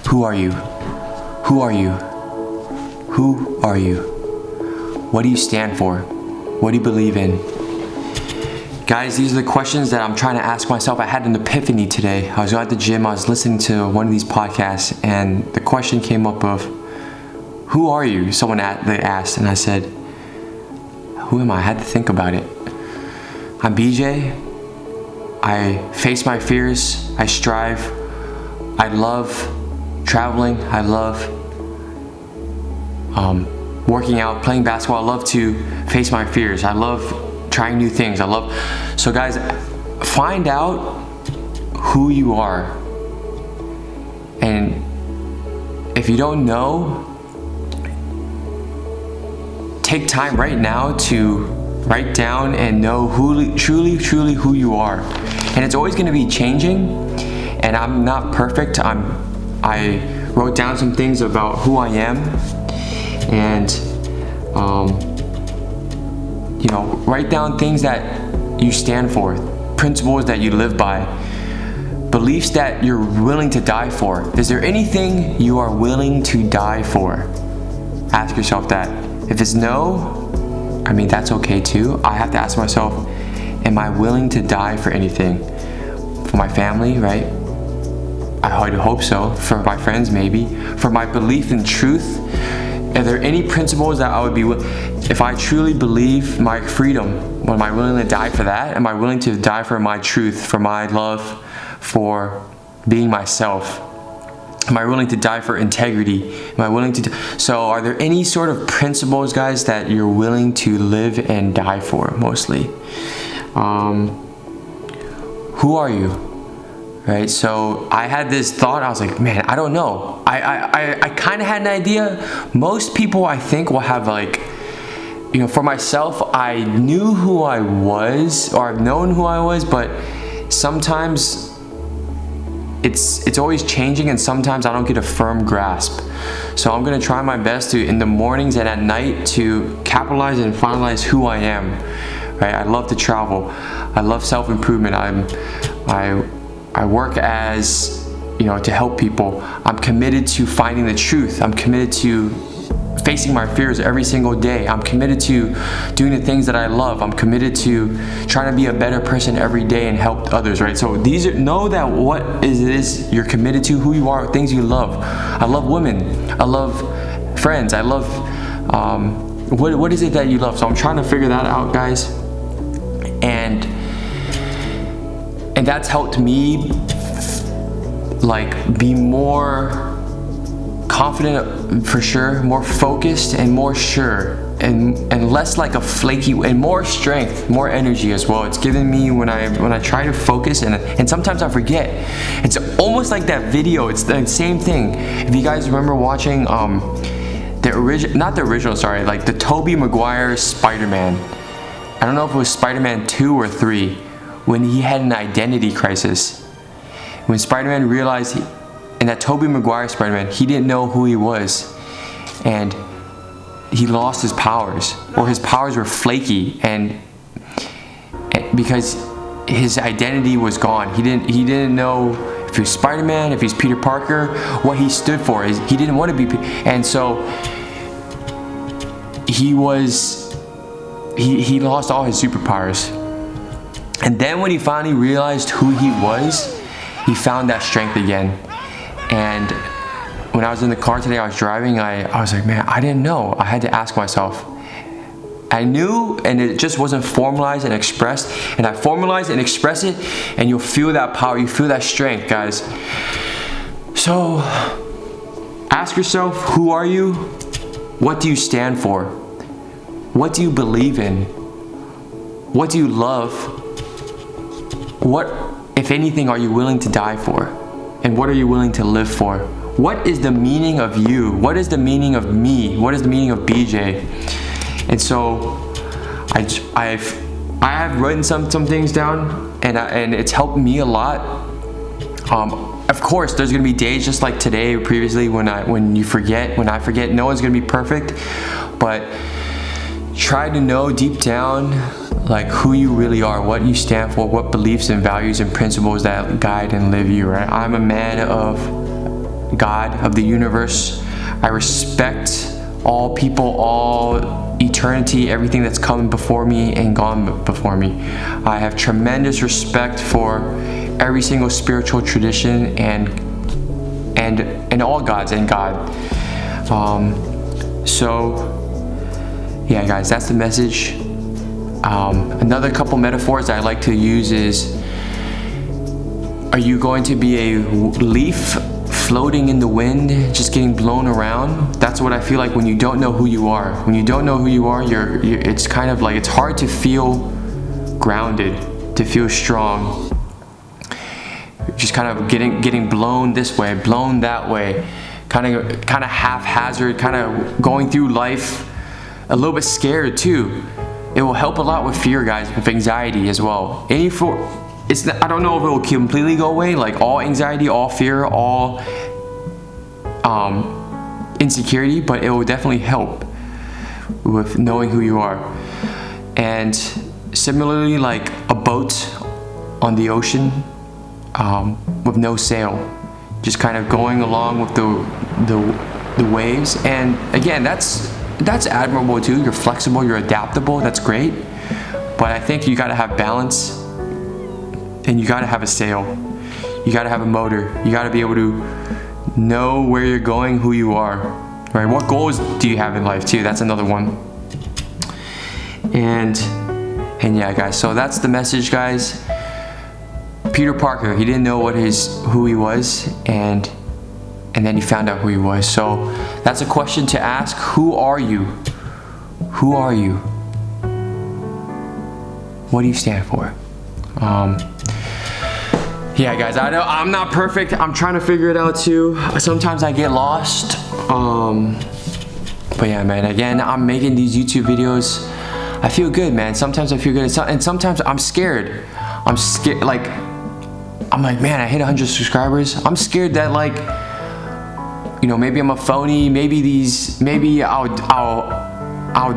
Who are you? Who are you? Who are you? What do you stand for? What do you believe in? Guys, these are the questions that I'm trying to ask myself. I had an epiphany today. I was at the gym, I was listening to one of these podcasts, and the question came up of, who are you? They asked, and I said, who am I? I had to think about it. I'm BJ. I face my fears. I strive. I love traveling. I love working out, playing basketball. I love to face my fears. I love trying new things. So guys, find out who you are. And if you don't know, take time right now to write down and know truly who you are. And it's always going to be changing, and I'm not perfect. I wrote down some things about who I am, and write down things that you stand for, principles that you live by, beliefs that you're willing to die for. Is there anything you are willing to die for? Ask yourself that. If it's no, that's okay too. I have to ask myself, am I willing to die for anything? For my family, right? I would hope so. For my friends, maybe. For my belief in truth. Are there any principles that I would be, if I truly believe my freedom, am I willing to die for that? Am I willing to die for my truth, for my love, for being myself? Am I willing to die for integrity? Am I willing to? So are there any sort of principles, guys, that you're willing to live and die for, mostly? Who are you? Right? So I had this thought. I was like, man, I don't know. I kind of had an idea. Most people, I think, will have for myself, I knew who I was, or I've known who I was, but sometimes it's always changing, and sometimes I don't get a firm grasp. So I'm gonna try my best to, in the mornings and at night, to capitalize and finalize who I am. Right? I love to travel. I love self-improvement. I work as, to help people. I'm committed to finding the truth. I'm committed to facing my fears every single day. I'm committed to doing the things that I love. I'm committed to trying to be a better person every day and help others, right? So know that what it is you're committed to, who you are, things you love. I love women. I love friends. I love, what is it that you love? So I'm trying to figure that out, guys. And that's helped me be more confident, for sure, more focused and more sure, and less like a flaky, and more strength, more energy as well. It's given me, when I try to focus, and sometimes I forget. It's almost like that video. It's the same thing. If you guys remember watching the Tobey Maguire Spider-Man. I don't know if it was Spider-Man 2 or 3, when he had an identity crisis. When Spider-Man realized in that Tobey Maguire Spider-Man, he didn't know who he was, and he lost his powers, or his powers were flaky, and because his identity was gone. He didn't know if he was Spider-Man, if he's Peter Parker, what he stood for. He didn't want to be, and so he lost all his superpowers. And then when he finally realized who he was, he found that strength again. And when I was in the car today, I was driving, I was like, man, I didn't know. I had to ask myself. I knew, and it just wasn't formalized and expressed. And I formalized and expressed it, and you'll feel that power, you feel that strength, guys. So ask yourself, who are you? What do you stand for? What do you believe in? What do you love? What, if anything, are you willing to die for? And what are you willing to live for? What is the meaning of you? What is the meaning of me? What is the meaning of BJ? And so I have written some things down, and it's helped me a lot. Of course, there's gonna be days just like today or previously when I forget. No one's gonna be perfect, but try to know deep down who you really are, what you stand for, what beliefs and values and principles that guide and live you, right? I'm a man of God of the universe. I respect all people, all eternity, everything that's come before me and gone before me. I have tremendous respect for every single spiritual tradition and all gods and God. So yeah, guys, that's the message. Another couple metaphors I like to use is, are you going to be a leaf floating in the wind, just getting blown around? That's what I feel like when you don't know who you are. When you don't know who you are, it's kind of like, it's hard to feel grounded, to feel strong. Just kind of getting blown this way, blown that way, kind of haphazard, kind of going through life a little bit scared too. It will help a lot with fear, guys, with anxiety as well. I don't know if it will completely go away, like all anxiety, all fear, all insecurity, but it will definitely help with knowing who you are. And similarly, like a boat on the ocean with no sail, just kind of going along with the waves. And again, that's admirable too. You're flexible, you're adaptable, that's great. But I think you gotta have balance, and you gotta have a sail. You gotta have a motor. You gotta be able to know where you're going, who you are, right? What goals do you have in life too? That's another one. And yeah, guys, so that's the message, guys. Peter Parker, he didn't know who he was, and then he found out who he was. So that's a question to ask. Who are you? Who are you? What do you stand for? Yeah, guys, I know I'm not perfect. I'm trying to figure it out too. Sometimes I get lost. But yeah, man, again, I'm making these YouTube videos. I feel good, man. Sometimes I feel good, and sometimes I'm scared. I'm scared, like, I'm like, man, I hit 100 subscribers. I'm scared that, like, you know, maybe I'm a phony. Maybe I'll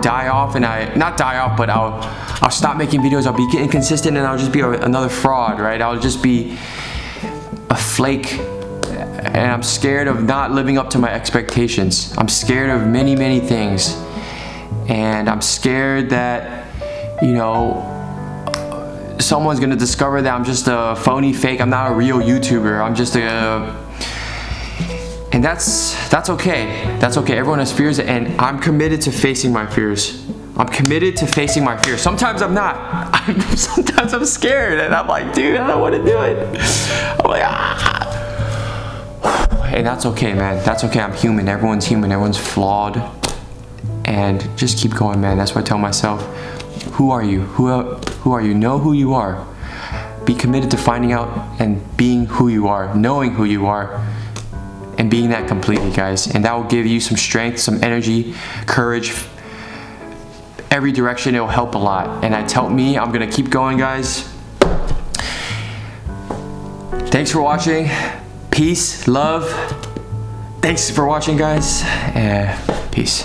die off, and not die off, but I'll stop making videos. I'll be inconsistent, and I'll just be another fraud, right? I'll just be a flake, and I'm scared of not living up to my expectations. I'm scared of many, many things, and I'm scared that, you know, someone's gonna discover that I'm just a phony fake. I'm not a real YouTuber. I'm just and that's okay. That's okay. Everyone has fears, and I'm committed to facing my fears. I'm committed to facing my fears. Sometimes I'm not. Sometimes I'm scared, and I'm like, dude, I don't want to do it. I'm like, ah. And that's okay, man. That's okay. I'm human. Everyone's human. Everyone's flawed. And just keep going, man. That's what I tell myself. Who are you? Who are you? Know who you are. Be committed to finding out and being who you are, knowing who you are, and being that completely, guys. And that will give you some strength, some energy, courage. Every direction, it will help a lot. And it's helped me. I'm gonna keep going, guys. Thanks for watching. Peace, love. Thanks for watching, guys. Peace.